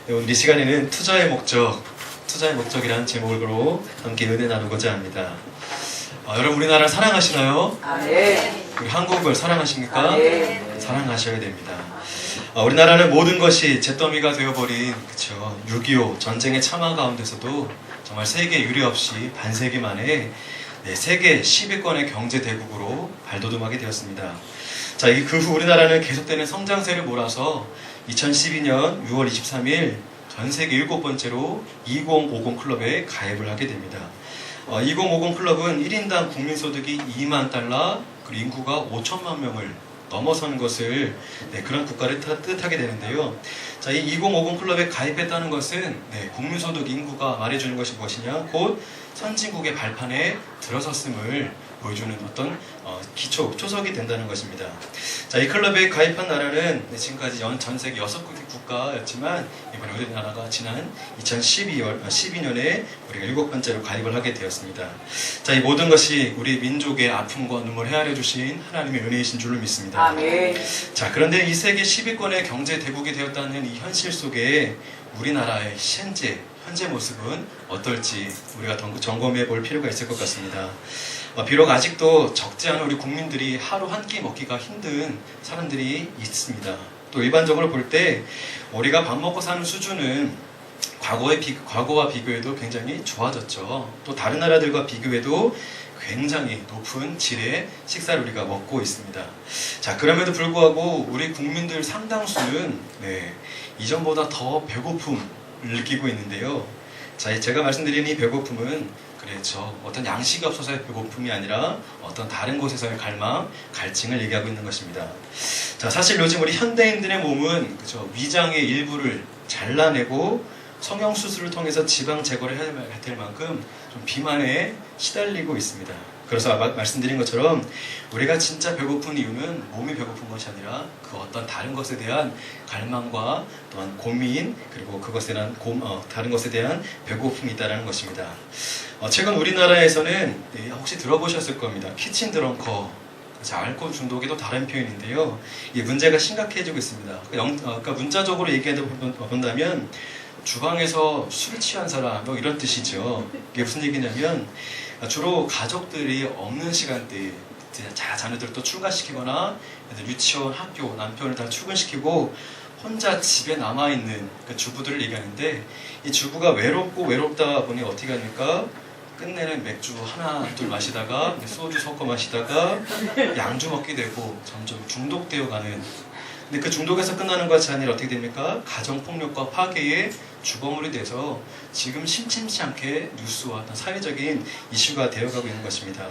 네, 오늘 이 시간에는 투자의 목적이라는 제목으로 함께 은혜 나누고자 합니다. 여러분 우리나라 사랑하시나요? 네. 우리 한국을 사랑하십니까? 네. 사랑하셔야 됩니다. 우리나라는 모든 것이 잿더미가 되어버린 6.25 전쟁의 참화 가운데서도 정말 세계 유례 없이 반세기 만에 세계 10위권의 경제 대국으로 발돋움하게 되었습니다. 자, 그 후 우리나라는 계속되는 성장세를 몰아서 2012년 6월 23일 전 세계 7번째로 2050 클럽에 가입을 하게 됩니다. 2050 클럽은 1인당 국민소득이 2만 달러, 그리고 인구가 5천만 명을 넘어선 것을 그런 국가를 뜻하게 되는데요. 자, 이 2050 클럽에 가입했다는 것은 국민소득 인구가 말해주는 것이 무엇이냐? 곧 선진국의 발판에 들어섰음을 보여주는 어떤 초석이 된다는 것입니다. 자, 이 클럽에 가입한 나라는 지금까지 전 세계 6개 국가였지만 이번에 우리나라가 지난 2012년에 우리가 7번째로 가입을 하게 되었습니다. 자, 이 모든 것이 우리 민족의 아픔과 눈물을 헤아려 주신 하나님의 은혜이신 줄로 믿습니다. 아멘. 자, 그런데 이 세계 10위권의 경제 대국이 되었다는 이 현실 속에 우리나라의 현재 모습은 어떨지 우리가 점검해 볼 필요가 있을 것 같습니다. 비록 아직도 적지 않은 우리 국민들이 하루 한 끼 먹기가 힘든 사람들이 있습니다. 또 일반적으로 볼 때 우리가 밥 먹고 사는 수준은 과거와 비교해도 굉장히 좋아졌죠. 또 다른 나라들과 비교해도 굉장히 높은 질의 식사를 우리가 먹고 있습니다. 자, 그럼에도 불구하고 우리 국민들 상당수는 이전보다 더 배고픔을 느끼고 있는데요. 자, 제가 말씀드린 이 배고픔은 어떤 양식이 없어서의 배고픔이 아니라 어떤 다른 곳에서의 갈증을 얘기하고 있는 것입니다. 자, 사실 요즘 우리 현대인들의 몸은 위장의 일부를 잘라내고 성형수술을 통해서 지방 제거를 해야 될 만큼 좀 비만에 시달리고 있습니다. 그래서 말씀드린 것처럼 우리가 진짜 배고픈 이유는 몸이 배고픈 것이 아니라 그 어떤 다른 것에 대한 갈망과 또한 고민, 그리고 그것에 대한 다른 것에 대한 배고픔이 있다는 것입니다. 최근 우리나라에서는 혹시 들어보셨을 겁니다. 키친 드렁커, 알코올 중독이 또 다른 표현인데요. 이 문제가 심각해지고 있습니다. 그러니까 문자적으로 얘기하다 본다면 주방에서 술을 취한 사람 이런 뜻이죠. 이게 무슨 얘기냐면 주로 가족들이 없는 시간대에 자녀들을 또 출가시키거나 유치원, 학교, 남편을 다 출근시키고 혼자 집에 남아있는 주부들을 얘기하는데, 이 주부가 외롭다 보니 어떻게 합니까? 끝내는 맥주 하나 둘 마시다가 소주 섞어 마시다가 양주 먹게 되고 점점 중독되어 가는, 근데 그 중독에서 끝나는 것이 아니라 어떻게 됩니까? 가정폭력과 파괴의 주범으로 돼서 지금 심심치 않게 뉴스와 어떤 사회적인 이슈가 되어가고 있는 것입니다.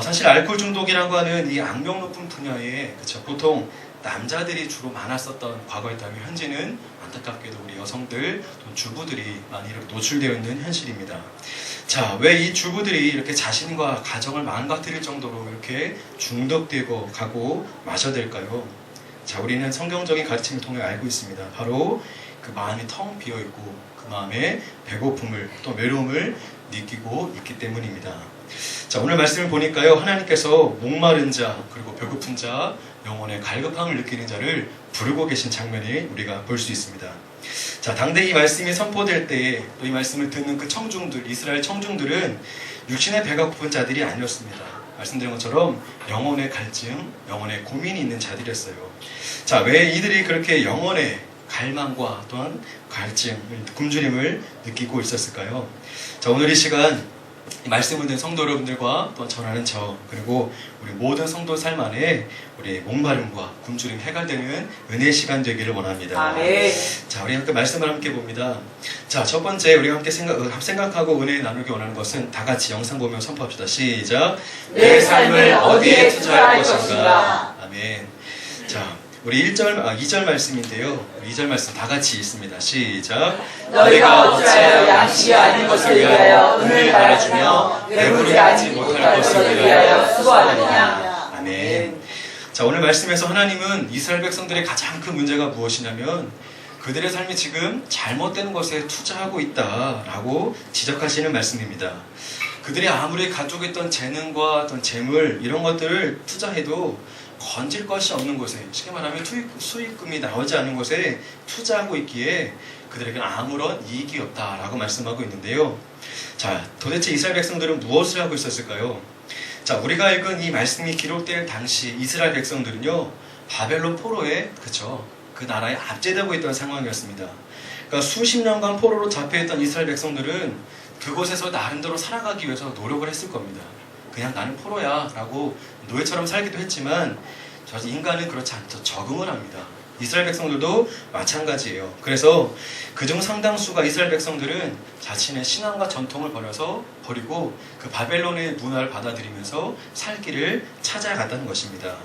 사실 알코올 중독이라고 하는 이 악명 높은 분야에 보통 남자들이 주로 많았었던 과거였다면 현재는 안타깝게도 우리 여성들, 또 주부들이 많이 이렇게 노출되어 있는 현실입니다. 자, 왜 이 주부들이 이렇게 자신과 가정을 망가뜨릴 정도로 이렇게 중독되고 가고 마셔야 될까요? 자, 우리는 성경적인 가르침을 통해 알고 있습니다. 바로 그 마음이 텅 비어있고 그 마음에 배고픔을 또 외로움을 느끼고 있기 때문입니다. 자, 오늘 말씀을 보니까요, 하나님께서 목마른 자 그리고 배고픈 자, 영혼의 갈급함을 느끼는 자를 부르고 계신 장면을 우리가 볼 수 있습니다. 자, 당대 이 말씀이 선포될 때에 또 이 말씀을 듣는 그 청중들, 이스라엘 청중들은 육신의 배가 고픈 자들이 아니었습니다. 말씀드린 것처럼 영혼의 갈증, 영혼의 고민이 있는 자들이었어요. 자, 왜 이들이 그렇게 영혼의 갈망과 또한 갈증, 굶주림을 느끼고 있었을까요? 자, 오늘 이 시간 이 말씀을 듣는 성도 여러분들과 또 전하는 저, 그리고 우리 모든 성도 삶 안에 우리 목마름과 굶주림 해결되는 은혜의 시간 되기를 원합니다. 아멘. 자, 우리 함께 말씀을 함께 봅니다. 자, 첫 번째 우리가 함께 생각하고 은혜 나누기 원하는 것은 다 같이 영상 보며 선포합시다. 시작. 내 삶을 어디에 투자할 것인가? 아멘. 자, 우리 2절 말씀인데요. 2절 말씀 다 같이 읽습니다. 시작. 너희가 어찌하여 양식이 아닌 것을 위하여 은을 바라주며 배부르게 하지 못할 것을 위하여 수고하느냐. 아멘. 자, 오늘 말씀에서 하나님은 이스라엘 백성들의 가장 큰 문제가 무엇이냐면 그들의 삶이 지금 잘못된 것에 투자하고 있다라고 지적하시는 말씀입니다. 그들이 아무리 가지고 있던 재능과 어떤 재물 이런 것들을 투자해도 건질 것이 없는 곳에, 쉽게 말하면 수익금이 나오지 않는 곳에 투자하고 있기에 그들에게는 아무런 이익이 없다라고 말씀하고 있는데요. 자, 도대체 이스라엘 백성들은 무엇을 하고 있었을까요? 자, 우리가 읽은 이 말씀이 기록될 당시 이스라엘 백성들은요, 바벨론 포로에, 그쵸, 그 나라에 압제되고 있던 상황이었습니다. 그러니까 수십 년간 포로로 잡혀있던 이스라엘 백성들은 그곳에서 나름대로 살아가기 위해서 노력을 했을 겁니다. 그냥 나는 포로야 라고 노예처럼 살기도 했지만 인간은 그렇지 않죠. 적응을 합니다. 이스라엘 백성들도 마찬가지예요. 그래서 그중 상당수가 이스라엘 백성들은 자신의 신앙과 전통을 버리고 그 바벨론의 문화를 받아들이면서 살 길을 찾아갔다는 것입니다.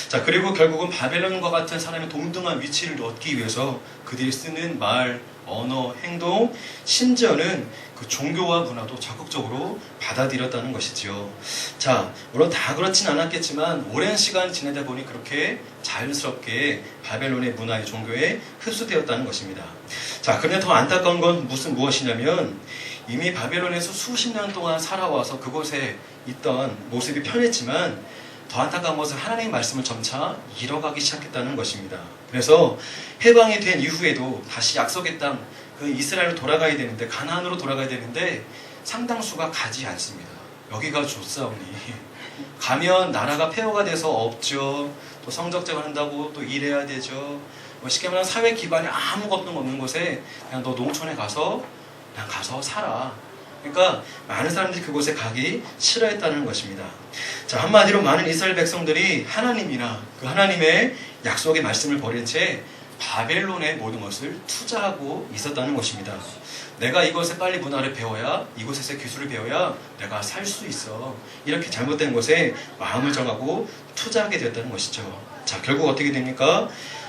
자, 그리고 결국은 바벨론과 같은 사람의 동등한 위치를 얻기 위해서 그들이 쓰는 말, 언어, 행동, 심지어는 그 종교와 문화도 적극적으로 받아들였다는 것이지요. 자, 물론 다 그렇진 않았겠지만 오랜 시간 지내다 보니 그렇게 자연스럽게 바벨론의 문화의 종교에 흡수되었다는 것입니다. 자, 그런데 더 안타까운 건 무엇이냐면 이미 바벨론에서 수십 년 동안 살아와서 그곳에 있던 모습이 편했지만 더 안타까운 것은 하나님의 말씀을 점차 잃어가기 시작했다는 것입니다. 그래서 해방이 된 이후에도 다시 약속의 땅, 그 이스라엘로 돌아가야 되는데, 가나안으로 돌아가야 되는데 상당수가 가지 않습니다. 여기가 좋사오니 가면 나라가 폐허가 돼서 없죠. 또 성적정을 한다고 또 일해야 되죠. 쉽게 말하면 사회 기반이 아무것도 없는 곳에 그냥 너 농촌에 가서 살아. 그러니까 많은 사람들이 그곳에 가기 싫어했다는 것입니다. 자, 한마디로 많은 이스라엘 백성들이 하나님이나 그 하나님의 약속의 말씀을 버린 채 바벨론의 모든 것을 투자하고 있었다는 것입니다. 내가 이곳에 빨리 문화를 배워야, 이곳에서 기술을 배워야 내가 살 수 있어. 이렇게 잘못된 것에 마음을 정하고 투자하게 되었다는 것이죠. 자, 결국 어떻게 됩니까?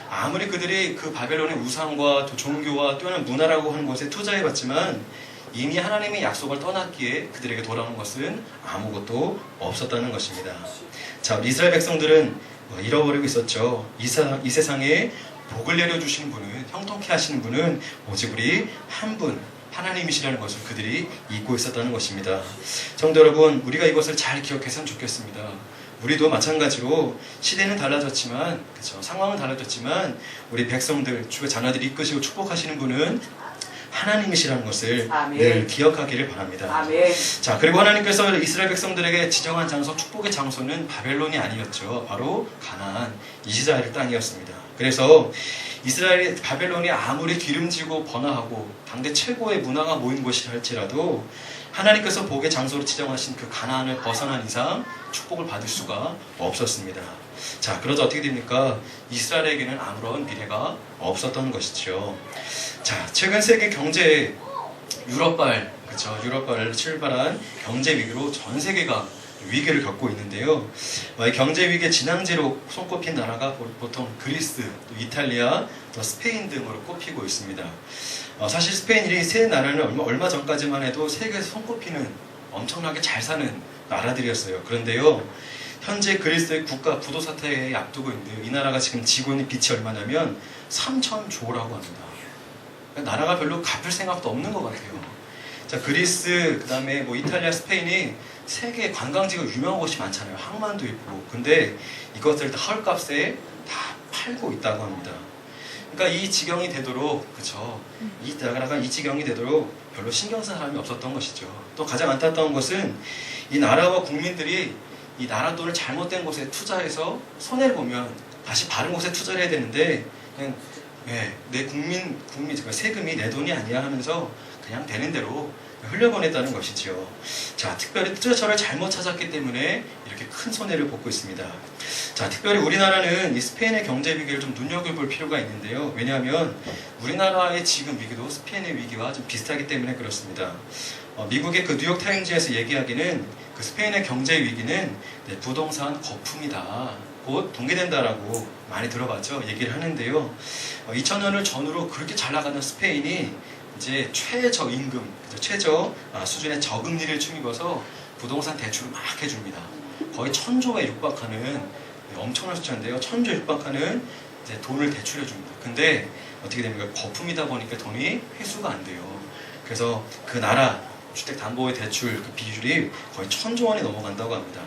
아무리 그들이 그 바벨론의 우상과 또 종교와 뛰어난 문화라고 하는 것에 투자해봤지만 이미 하나님의 약속을 떠났기에 그들에게 돌아오는 것은 아무것도 없었다는 것입니다. 자, 우리 이스라엘 백성들은 잃어버리고 있었죠. 이 세상에 복을 내려주시는 분은, 형통케 하시는 분은 오직 우리 한 분, 하나님이시라는 것을 그들이 잊고 있었다는 것입니다. 성도 여러분, 우리가 이것을 잘 기억했으면 좋겠습니다. 우리도 마찬가지로 시대는 달라졌지만, 그렇죠, 상황은 달라졌지만 우리 백성들, 주의 자녀들이 이끄시고 축복하시는 분은 하나님이시라는 것을 아멘. 늘 기억하기를 바랍니다. 아멘. 자, 그리고 하나님께서 이스라엘 백성들에게 지정한 장소, 축복의 장소는 바벨론이 아니었죠. 바로 가나안, 이스라엘 땅이었습니다. 그래서 바벨론이 아무리 기름지고 번화하고 당대 최고의 문화가 모인 곳이라 할지라도 하나님께서 복의 장소로 지정하신 그 가나안을 벗어난 이상 축복을 받을 수가 없었습니다. 자, 그러자 어떻게 됩니까? 이스라엘에게는 아무런 미래가 없었던 것이죠. 자, 최근 세계 경제 유럽발, 그렇죠, 유럽발을 출발한 경제 위기로 전 세계가 위기를 겪고 있는데요. 이 경제 위기의 진앙지로 손꼽힌 나라가 보통 그리스, 또 이탈리아, 또 스페인 등으로 꼽히고 있습니다. 사실 스페인 이 세 나라는 얼마 전까지만 해도 세계에서 손꼽히는 엄청나게 잘 사는 나라들이었어요. 그런데요, 현재 그리스의 국가 부도 사태에 앞두고 있는데요. 이 나라가 지금 지고 있는 빚이 얼마냐면 3,000조라고 합니다. 나라가 별로 갚을 생각도 없는 것 같아요. 자, 그리스, 그 다음에 이탈리아, 스페인이 세계 관광지가 유명한 곳이 많잖아요. 항만도 있고. 근데 이것들을 다 헐값에 다 팔고 있다고 합니다. 그러니까 이 지경이 되도록, 그쵸, 이 나라가 이 지경이 되도록 별로 신경 쓴 사람이 없었던 것이죠. 또 가장 안타까운 것은 이 나라와 국민들이 이 나라 돈을 잘못된 곳에 투자해서 손해를 보면 다시 바른 곳에 투자를 해야 되는데 그냥 내 국민 세금이 내 돈이 아니야 하면서 그냥 되는 대로 흘려보냈다는 것이죠. 자, 특별히 투자처를 잘못 찾았기 때문에 이렇게 큰 손해를 보고 있습니다. 자, 특별히 우리나라는 이 스페인의 경제 위기를 좀 눈여겨볼 필요가 있는데요. 왜냐하면 우리나라의 지금 위기도 스페인의 위기와 좀 비슷하기 때문에 그렇습니다. 미국의 그 뉴욕 타임즈에서 얘기하기는 그 스페인의 경제 위기는 부동산 거품이다, 곧 동기된다라고 많이 들어봤죠. 얘기를 하는데요. 2000년을 전후로 그렇게 잘 나가는 스페인이 이제 최저임금, 최저 수준의 저금리를 추입어서 부동산 대출을 막 해줍니다. 거의 1,000조에 육박하는 엄청난 숫자인데요. 1,000조에 육박하는 이제 돈을 대출해줍니다. 근데 어떻게 됩니까? 거품이다 보니까 돈이 회수가 안 돼요. 그래서 그 나라, 주택담보대출 그 비율이 거의 1,000조 원이 넘어간다고 합니다.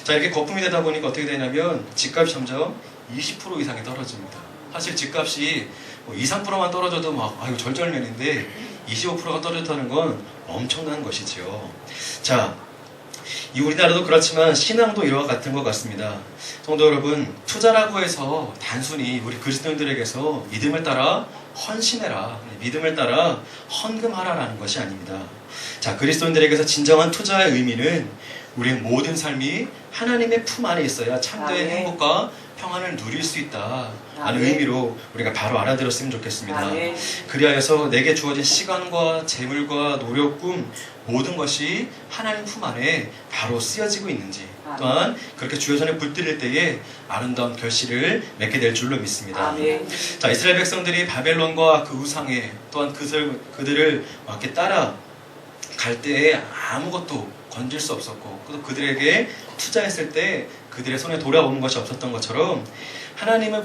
자, 이렇게 거품이 되다 보니까 어떻게 되냐면 집값이 점점 20% 이상이 떨어집니다. 사실 집값이 뭐 2, 3%만 떨어져도 막 아유 절절면인데 25%가 떨어졌다는 건 엄청난 것이죠. 자, 이 우리나라도 그렇지만 신앙도 이와 같은 것 같습니다. 성도 여러분, 투자라고 해서 단순히 우리 그리스도인들에게서 믿음을 따라 헌신해라, 믿음을 따라 헌금하라라는 것이 아닙니다. 자, 그리스도인들에게서 진정한 투자의 의미는 우리의 모든 삶이 하나님의 품 안에 있어야 참된 행복과 평안을 누릴 수 있다라는 의미로 우리가 바로 알아들었으면 좋겠습니다. 그리하여서 내게 주어진 시간과 재물과 노력, 꿈 모든 것이 하나님 품 안에 바로 쓰여지고 있는지, 또한 그렇게 주의 손에 불들일 때에 아름다운 결실을 맺게 될 줄로 믿습니다. 자, 이스라엘 백성들이 바벨론과 그 우상에 또한 그들을 이렇게 따라 갈 때에 아무것도 건질 수 없었고, 또 그들에게 투자했을 때 그들의 손에 돌아오는 것이 없었던 것처럼 하나님을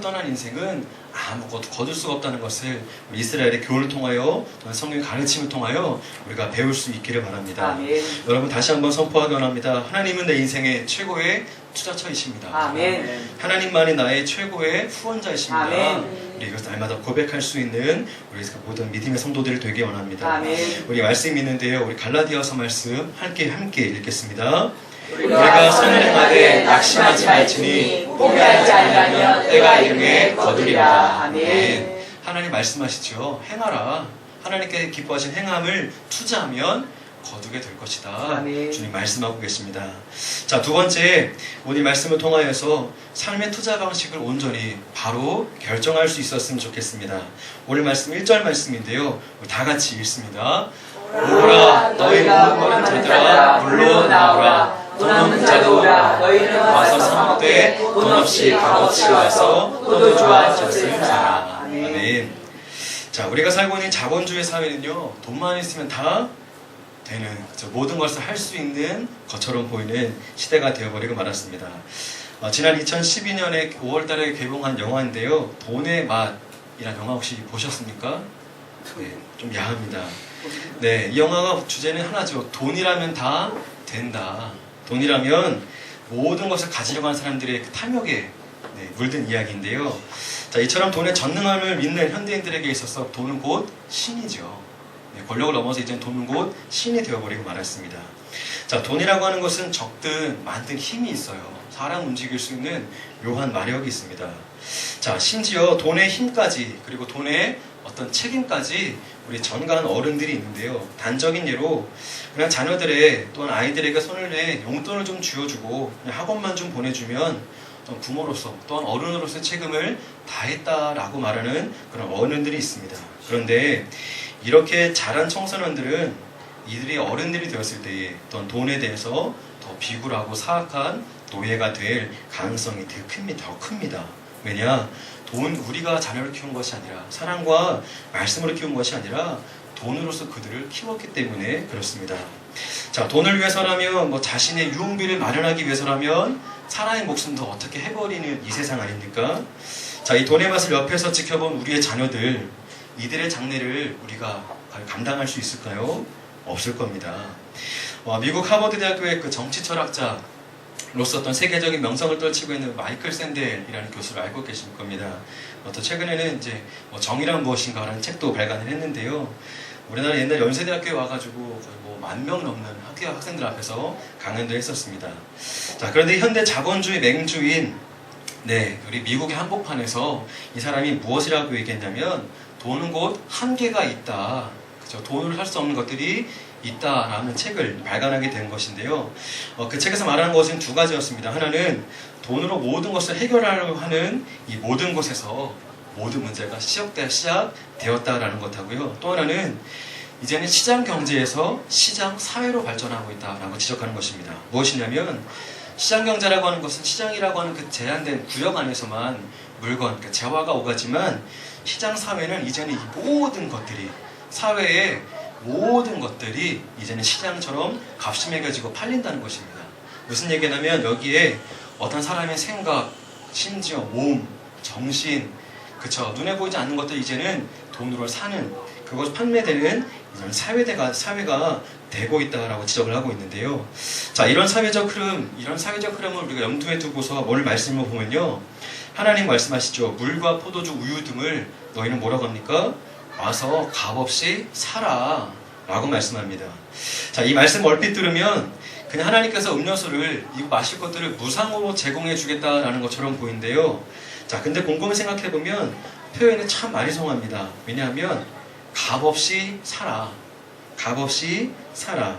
떠난 인생은 아무것도 거둘 수가 없다는 것을 이스라엘의 교훈을 통하여, 또한 성경의 가르침을 통하여 우리가 배울 수 있기를 바랍니다. 여러분, 다시 한번 선포하기 원합니다. 하나님은 내 인생의 최고의 투자처이십니다. 하나님만이 나의 최고의 후원자이십니다. 우리 이것을 날마다 고백할 수 있는 우리 모든 믿음의 성도들이 되기 원합니다. 우리 말씀이 있는데요, 우리 갈라디아서 말씀 함께 읽겠습니다. 우리가 선을 행하되 낙심하지 말지니 포기하지 아니하면 때가 이르매 거두리라. 아멘. 하나님 말씀하시죠. 행하라. 하나님께 기뻐하신 행함을 투자하면 거두게 될 것이다. 아멘. 주님 말씀하고 계십니다. 자, 두 번째, 오늘 말씀을 통하여서 삶의 투자 방식을 온전히 바로 결정할 수 있었으면 좋겠습니다. 오늘 말씀 1절 말씀인데요, 다 같이 읽습니다. 오라, 너희 모든 거는 자들아 물로 나오라. 돈 없는 자도 오라. 너희는 와서 사 먹되 돈 없이 값없이 와서 포도주와 젖을 사라. 아멘. 자, 우리가 살고 있는 자본주의 사회는요, 돈만 있으면 다 되는, 모든 것을 할 수 있는 것처럼 보이는 시대가 되어버리고 말았습니다. 지난 2012년에 5월달에 개봉한 영화인데요, 돈의 맛이라는 영화 혹시 보셨습니까? 네, 좀 야합니다. 네, 이 영화가 주제는 하나죠. 돈이라면 다 된다. 돈이라면 모든 것을 가지려고 하는 사람들의 그 탐욕에 물든 이야기인데요. 자, 이처럼 돈의 전능함을 믿는 현대인들에게 있어서 돈은 곧 신이죠. 권력을 넘어서 이제는 돈은 곧 신이 되어버리고 말았습니다. 자, 돈이라고 하는 것은 적든 많든 힘이 있어요. 사람 움직일 수 있는 묘한 마력이 있습니다. 자, 심지어 돈의 힘까지, 그리고 돈의 어떤 책임까지 우리 전가한 어른들이 있는데요. 단적인 예로 그냥 자녀들의, 또한 아이들에게 손을 내 용돈을 좀 쥐어주고 그냥 학원만 좀 보내주면 부모로서 또한 어른으로서의 책임을 다했다라고 말하는 그런 어른들이 있습니다. 그런데 이렇게 자란 청소년들은 이들이 어른들이 되었을 때에 또한 돈에 대해서 더 비굴하고 사악한 노예가 될 가능성이 더 큽니다. 왜냐? 우리가 자녀를 키운 것이 아니라, 사랑과 말씀으로 키운 것이 아니라 돈으로서 그들을 키웠기 때문에 그렇습니다. 자, 돈을 위해서라면, 자신의 유흥비를 마련하기 위해서라면 사람의 목숨도 어떻게 해버리는 이 세상 아닙니까? 자, 이 돈의 맛을 옆에서 지켜본 우리의 자녀들, 이들의 장래를 우리가 감당할 수 있을까요? 없을 겁니다. 미국 하버드 대학교의 그 정치 철학자 로서 어떤 세계적인 명성을 떨치고 있는 마이클 샌델이라는 교수를 알고 계실 겁니다. 또 최근에는 이제 정의란 무엇인가라는 책도 발간을 했는데요. 우리나라 옛날 연세대학교에 와가지고 거의 10,000명 넘는 학생들 앞에서 강연도 했었습니다. 자, 그런데 현대 자본주의 맹주인 우리 미국의 한복판에서 이 사람이 무엇이라고 얘기했냐면, 돈은 곧 한계가 있다. 그죠? 돈으로 살 수 없는 것들이 있다라는 책을 발간하게 된 것인데요. 그 책에서 말하는 것은 두 가지였습니다. 하나는 돈으로 모든 것을 해결하려고 하는 이 모든 곳에서 모든 문제가 시작되었다라는 것하고요. 또 하나는 이제는 시장 경제에서 시장 사회로 발전하고 있다라고 지적하는 것입니다. 무엇이냐면, 시장 경제라고 하는 것은 시장이라고 하는 그 제한된 구역 안에서만 물건, 그 재화가 오가지만, 시장 사회는 이제는 이 모든 것들이, 사회의 모든 것들이 이제는 시장처럼 값이 매겨지고 팔린다는 것입니다. 무슨 얘기냐면, 여기에 어떤 사람의 생각, 심지어 몸, 정신, 그쵸. 눈에 보이지 않는 것들 이제는 돈으로 사는, 그것 판매되는 이런 사회가 되고 있다라고 지적을 하고 있는데요. 자, 이런 사회적 흐름을 우리가 염두에 두고서 뭘 말씀을 보면요. 하나님 말씀하시죠. 물과 포도주, 우유 등을 너희는 뭐라고 합니까? 와서 값없이 사라 라고 말씀합니다. 자, 이 말씀 얼핏 들으면 그냥 하나님께서 음료수를, 이거 마실 것들을 무상으로 제공해 주겠다라는 것처럼 보이는데요. 자, 근데 곰곰이 생각해 보면 표현이 참 아리송합니다. 왜냐하면 값없이 사라. 값없이 사라.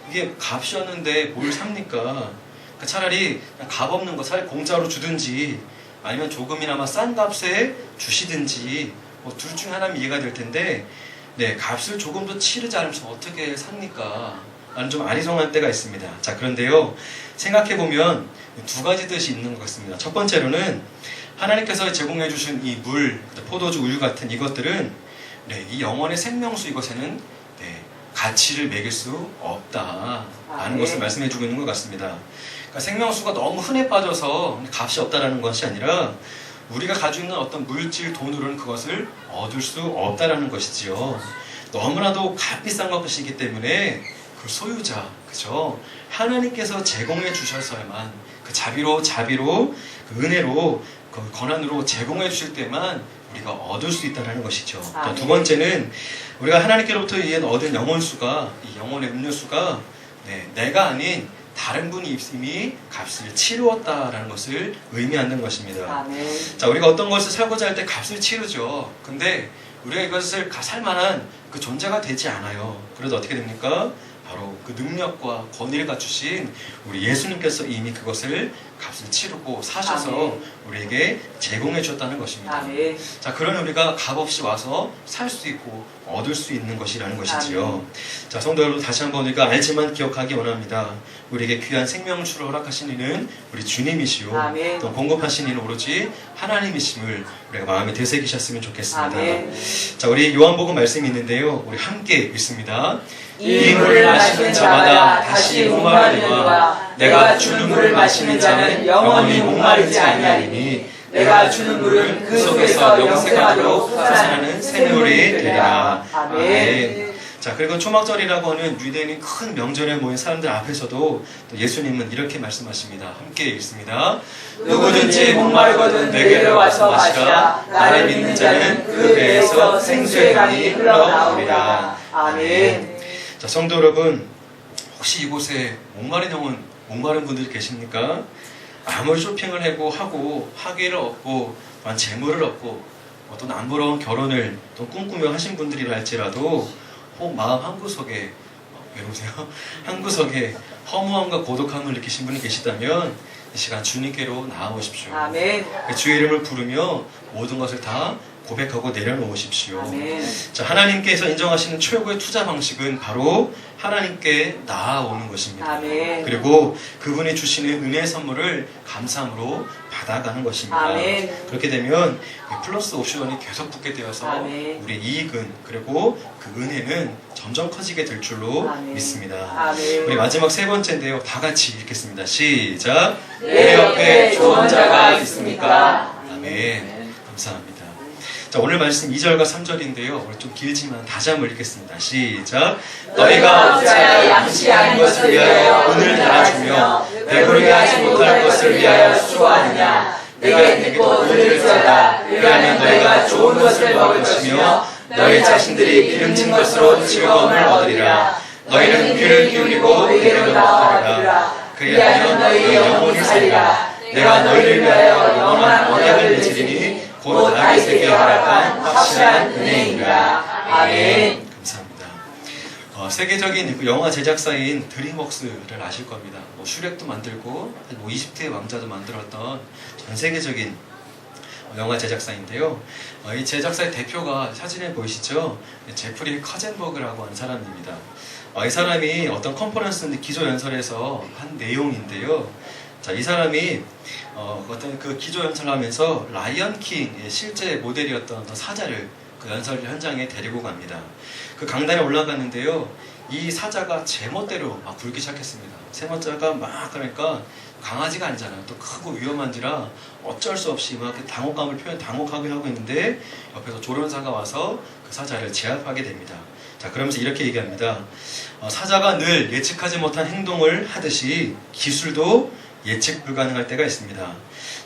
이게 값이 없는데 뭘 삽니까? 그러니까 차라리 그냥 값없는 거 차라리 공짜로 주든지 아니면 조금이나마 싼 값에 주시든지 뭐 둘 중 하나면 이해가 될 텐데, 네, 값을 조금 더 치르지 않으면서 어떻게 삽니까? 라는 좀 아리송한 때가 있습니다. 자, 그런데요, 생각해보면 두 가지 뜻이 있는 것 같습니다. 첫 번째로는 하나님께서 제공해 주신 이 물, 포도주, 우유 같은 이것들은, 네, 이 영혼의 생명수 이것에는, 네, 가치를 매길 수 없다라는 것을 말씀해 주고 있는 것 같습니다. 그러니까 생명수가 너무 흔해 빠져서 값이 없다라는 것이 아니라 우리가 가지고 있는 어떤 물질, 돈으로는 그것을 얻을 수 없다라는 것이지요. 너무나도 값비싼 것이기 때문에 그 소유자, 그죠? 하나님께서 제공해 주셔서야만, 그 자비로 그 은혜로 그 권한으로 제공해 주실 때만 우리가 얻을 수 있다는 것이죠. 또 두 번째는 우리가 하나님께로부터 얻은 영혼수가, 이 영혼의 음료수가, 네, 내가 아닌 다른 분이 이미 값을 치루었다라는 것을 의미하는 것입니다. 아멘. 자, 우리가 어떤 것을 살고자 할 때 값을 치르죠. 근데 우리가 이것을 살 만한 그 존재가 되지 않아요. 그래도 어떻게 됩니까? 바로 그 능력과 권위를 갖추신 우리 예수님께서 이미 그것을 값을 치르고 사셔서 아멘. 우리에게 제공해 주셨다는 것입니다. 아멘. 자, 그러니 우리가 값없이 와서 살 수 있고 얻을 수 있는 것이라는 것이지요. 아멘. 자, 성도 여러분, 다시 한번 우리가 알지만 기억하기 원합니다. 우리에게 귀한 생명수를 허락하신 이는 우리 주님이시오. 아멘. 또 공급하신 이는 오로지 하나님이심을 우리가 마음에 되새기셨으면 좋겠습니다. 아멘. 자, 우리 요한복음 말씀이 있는데요. 우리 함께 읽습니다. 이 물을 마시는 자마다 다시 목마르리라. 내가 주는 물을 마시는 자는 영원히 목마르지 아니하리니 내가 주는 물은 그 속에서 영생하도록 솟아나는 샘물이 되리라. 아멘. 자, 그리고 초막절이라고 하는 유대인이 큰 명절에 모인 사람들 앞에서도 또 예수님은 이렇게 말씀하십니다. 함께 읽습니다. 누구든지 목마르거든 내게로 와서 마시라. 나를 믿는 자는 그 배에서 생수의 강이 흘러나오리라. 아멘. 자, 성도 여러분, 혹시 이곳에 목마른 분들이 계십니까? 아무리 쇼핑을 하고 학위를 얻고 재물을 얻고 어떤 남부러운 결혼을 또 꿈꾸며 하신 분들이라 할지라도 혹 마음 한구석에 외로우세요? 한구석에 허무함과 고독함을 느끼신 분이 계시다면 이 시간 주님께로 나아오십시오. 아멘. 주의 이름을 부르며 모든 것을 다 고백하고 내려놓으십시오. 아멘. 자, 하나님께서 인정하시는 최고의 투자 방식은 바로 하나님께 나아오는 것입니다. 아멘. 그리고 그분이 주시는 은혜의 선물을 감사함으로 받아가는 것입니다. 아멘. 그렇게 되면 플러스 옵션이 계속 붙게 되어서 아멘. 우리의 이익은, 그리고 그 은혜는 점점 커지게 될 줄로 아멘. 믿습니다. 아멘. 우리 마지막 세 번째인데요. 다 같이 읽겠습니다. 시작. 내 옆에 좋은 자가 있습니까? 아멘. 감사합니다. 자, 오늘 말씀 2절과 3절인데요. 오늘 좀 길지만 다시 한번 읽겠습니다. 시작. 너희가 어찌하여 양치 아닌 것을 위하여 은을 달아주며 배부르게 하지 못할 것을 위하여 수고하느냐. 내가 믿고 은을 주었다. 그리하면 너희가 좋은 것을 먹을 것이며 너희 자신들이 기름진 것으로 즐거움을 얻으리라. 너희는 귀를 기울이고 내게로 나아가리라. 그리하면 너희 영혼이 살리라. 내가 너희를 위하여 영원한 언약을 맺으리니 곧 다윗에게 허락한 확실한 은혜이니라. 아멘. 감사합니다. 세계적인 그 영화 제작사인 드림웍스를 아실 겁니다. 슈렉도 만들고 20대의 왕자도 만들었던 전 세계적인 영화 제작사인데요. 이 제작사의 대표가 사진에 보이시죠? 제프리 커젠버그라고 하는 사람입니다. 이 사람이 어떤 컨퍼런스 기조연설에서 한 내용인데요. 자, 이 사람이 어떤 그 기조연설을 하면서 라이언 킹의 실제 모델이었던 어떤 사자를 그 연설 현장에 데리고 갑니다. 그 강단에 올라갔는데요. 이 사자가 제멋대로 막 굴기 시작했습니다. 제멋자가 막 그러니까 강아지가 아니잖아요. 또 크고 위험한지라 어쩔 수 없이 막 당혹하게 하고 있는데 옆에서 조련사가 와서 그 사자를 제압하게 됩니다. 자, 그러면서 이렇게 얘기합니다. 사자가 늘 예측하지 못한 행동을 하듯이 기술도 예측 불가능할 때가 있습니다.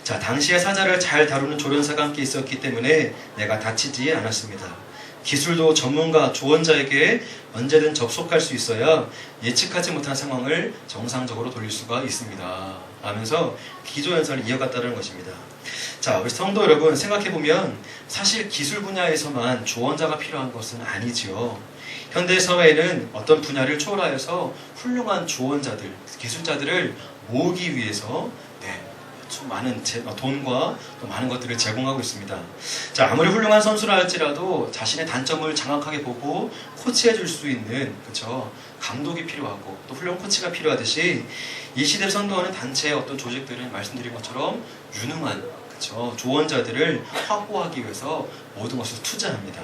자, 당시에 사자를 잘 다루는 조련사가 함께 있었기 때문에 내가 다치지 않았습니다. 기술도 전문가, 조언자에게 언제든 접속할 수 있어야 예측하지 못한 상황을 정상적으로 돌릴 수가 있습니다. 하면서 기조연설을 이어갔다는 것입니다. 자, 우리 성도 여러분 생각해보면 사실 기술 분야에서만 조언자가 필요한 것은 아니지요. 현대 사회에는 어떤 분야를 초월하여서 훌륭한 조언자들, 기술자들을 모으기 위해서 좀 많은 돈과 또 많은 것들을 제공하고 있습니다. 자, 아무리 훌륭한 선수라 할지라도 자신의 단점을 정확하게 보고 코치해 줄 수 있는 그쵸 감독이 필요하고 또 훌륭한 코치가 필요하듯이 이 시대를 선도하는 단체의 어떤 조직들은 말씀드린 것처럼 유능한 그쵸 조언자들을 확보하기 위해서 모든 것을 투자합니다.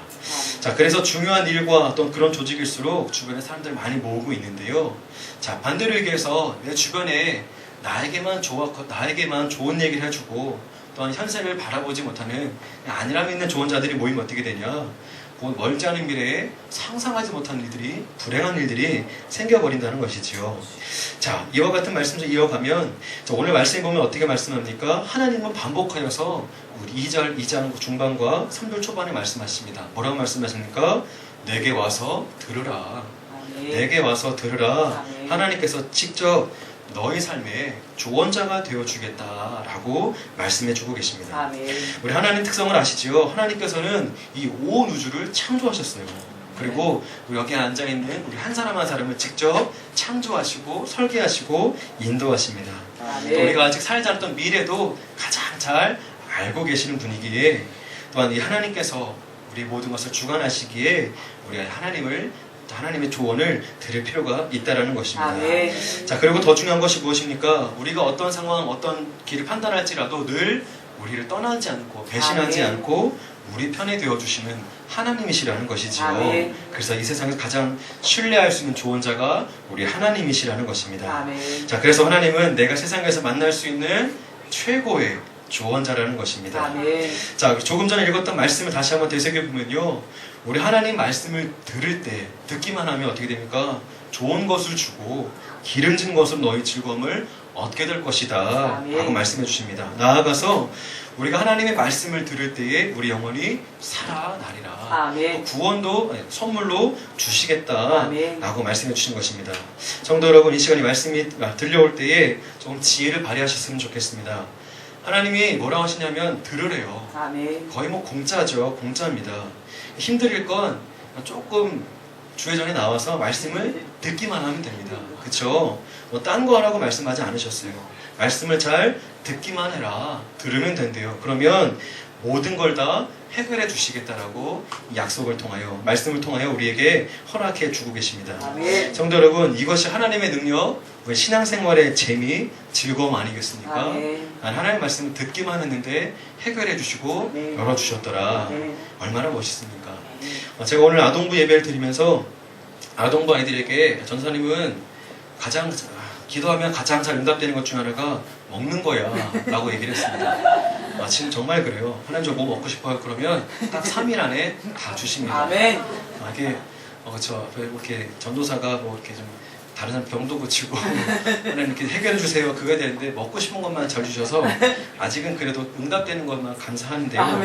자, 그래서 중요한 일과 어떤 그런 조직일수록 주변에 사람들 많이 모으고 있는데요. 자, 반대로 얘기해서 내 주변에 나에게만 좋은 얘기를 해주고 또한 현세를 바라보지 못하는 안일함 있는 조언자들이 모이면 어떻게 되냐, 멀지 않은 미래에 상상하지 못한 일들이, 불행한 일들이 생겨버린다는 것이지요. 자, 이와 같은 말씀 좀 이어가면 오늘 말씀에 보면 어떻게 말씀합니까? 하나님은 반복하여서 우리 2장 중반과 3절 초반에 말씀하십니다. 뭐라고 말씀하십니까? 내게 와서 들으라. 내게 와서 들으라. 하나님께서 직접 너희 삶에 조언자가 되어주겠다라고 말씀해주고 계십니다. 우리 하나님 특성을 아시죠? 하나님께서는 이 온 우주를 창조하셨어요. 그리고 여기 앉아있는 우리 한 사람 한 사람을 직접 창조하시고 설계하시고 인도하십니다. 또 우리가 아직 살지 않았던 미래도 가장 잘 알고 계시는 분이기에 또한 이 하나님께서 우리 모든 것을 주관하시기에 우리가 하나님의 조언을 들을 필요가 있다는 것입니다. 자, 그리고 더 중요한 것이 무엇입니까? 우리가 어떤 상황, 어떤 길을 판단할지라도 늘 우리를 떠나지 않고 배신하지 않고 우리 편에 되어주시는 하나님이시라는 것이지요. 그래서 이 세상에서 가장 신뢰할 수 있는 조언자가 우리 하나님이시라는 것입니다. 자, 그래서 하나님은 내가 세상에서 만날 수 있는 최고의 조언자라는 것입니다. 자, 조금 전에 읽었던 말씀을 다시 한번 되새겨보면요, 우리 하나님 말씀을 들을 때 듣기만 하면 어떻게 됩니까? 좋은 것을 주고 기름진 것으로 너희 즐거움을 얻게 될 것이다 라고 말씀해 주십니다. 나아가서 우리가 하나님의 말씀을 들을 때에 우리 영혼이 살아나리라. 또 구원도 선물로 주시겠다 라고 말씀해 주신 것입니다. 성도 여러분, 이 시간에 말씀이 들려올 때에 좀 지혜를 발휘하셨으면 좋겠습니다. 하나님이 뭐라고 하시냐면 들으래요. 거의 공짜죠. 공짜입니다. 힘들 건 조금 주회전에 나와서 말씀을 듣기만 하면 됩니다. 그쵸? 딴 거 하라고 말씀하지 않으셨어요. 말씀을 잘 듣기만 해라. 들으면 된대요. 그러면 모든 걸 다 해결해 주시겠다라고 약속을 통하여, 말씀을 통하여 우리에게 허락해 주고 계십니다. 성도 여러분, 이것이 하나님의 능력, 우리 신앙생활의 재미, 즐거움 아니겠습니까? 하나님의 말씀을 듣기만 했는데 해결해 주시고 열어주셨더라. 얼마나 멋있습니까? 제가 오늘 아동부 예배를 드리면서 아동부 아이들에게 전사님은 기도하면 가장 잘 응답되는 것 중 하나가 먹는 거야 라고 얘기를 했습니다. 지금 정말 그래요. 하나님 저 뭐 먹고 싶어요? 그러면 딱 3일 안에 다 주십니다. 이게 이렇게 전도사가 이렇게 좀 다른 사람 병도 고치고 하나님 이렇게 해결해 주세요 그거야 되는데 먹고 싶은 것만 잘 주셔서 아직은 그래도 응답되는 것만 감사한데요.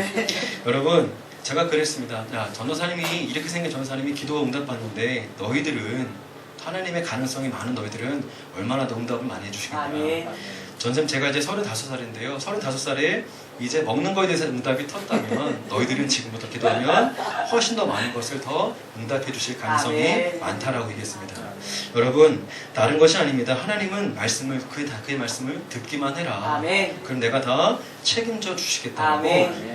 여러분, 제가 그랬습니다. 야, 전도사님이 이렇게 생긴 전도사님이 기도가 응답받는데 너희들은, 하나님의 가능성이 많은 너희들은 얼마나 더 응답을 많이 해주시겠구나. 전쌤, 제가 이제 35살인데요 35살에 이제 먹는 거에 대해서 응답이 텄다면 너희들은 지금부터 기도하면 훨씬 더 많은 것을 더 응답해 주실 가능성이 많다라고 얘기했습니다. 여러분, 다른 것이 아닙니다. 하나님은 말씀을, 그의 말씀을 듣기만 해라. 그럼 내가 다 책임져 주시겠다고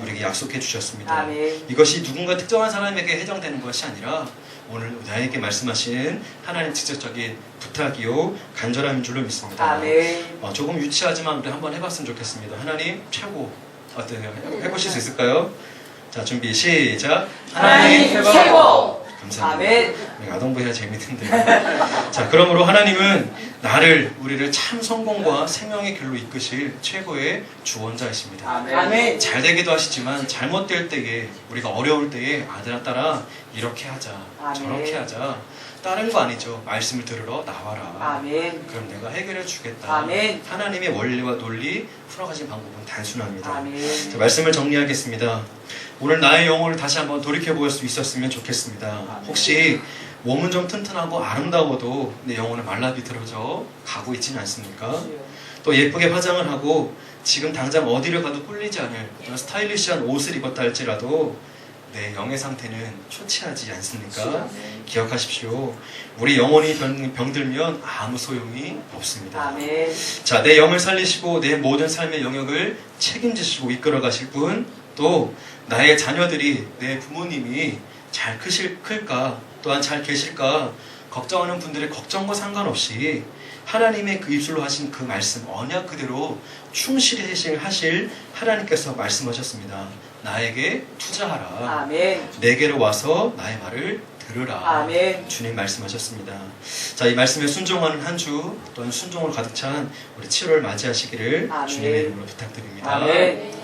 우리에게 약속해 주셨습니다. 이것이 누군가 특정한 사람에게 해당되는 것이 아니라 오늘 나에게 말씀하신 하나님 직접적인 부탁이요 간절함인 줄로 믿습니다. 조금 유치하지만 우리 한번 해봤으면 좋겠습니다. 하나님 최고, 어때요? 해보실 수 있을까요? 자, 준비 시작. 하나님 최고. 감사합니다. 아멘. 아동부 해야 재밌는데. 자, 그러므로 하나님은 우리를 참 성공과 생명의 길로 이끄실 최고의 주원자이십니다. 아멘. 잘 되기도 하시지만 잘못될 때에, 우리가 어려울 때에 아들아 딸아 이렇게 하자, 아멘. 저렇게 하자, 다른 거 아니죠. 말씀을 들으러 나와라. 아멘. 그럼 내가 해결해 주겠다. 아멘. 하나님의 원리와 논리 풀어가신 방법은 단순합니다. 아멘. 자, 말씀을 정리하겠습니다. 오늘 나의 영혼을 다시 한번 돌이켜볼 수 있었으면 좋겠습니다. 혹시 몸은 좀 튼튼하고 아름다워도 내 영혼은 말라비틀어져 가고 있지는 않습니까? 또 예쁘게 화장을 하고 지금 당장 어디를 가도 꿀리지 않을 그런 스타일리시한 옷을 입었다 할지라도 내 영의 상태는 초췌하지 않습니까? 기억하십시오. 우리 영혼이 병들면 아무 소용이 없습니다. 아멘. 자, 내 영을 살리시고 내 모든 삶의 영역을 책임지시고 이끌어 가실 분, 또 나의 자녀들이, 내 부모님이 잘 클까, 또한 잘 계실까 걱정하는 분들의 걱정과 상관없이 하나님의 그 입술로 하신 그 말씀, 언약 그대로 충실히 하실 하나님께서 말씀하셨습니다. 나에게 투자하라. 아멘. 내게로 와서 나의 말을 들으라. 아멘. 주님 말씀하셨습니다. 자, 이 말씀에 순종하는 한 주, 또한 순종으로 가득 찬 우리 7월 맞이하시기를 아멘. 주님의 이름으로 부탁드립니다. 아멘.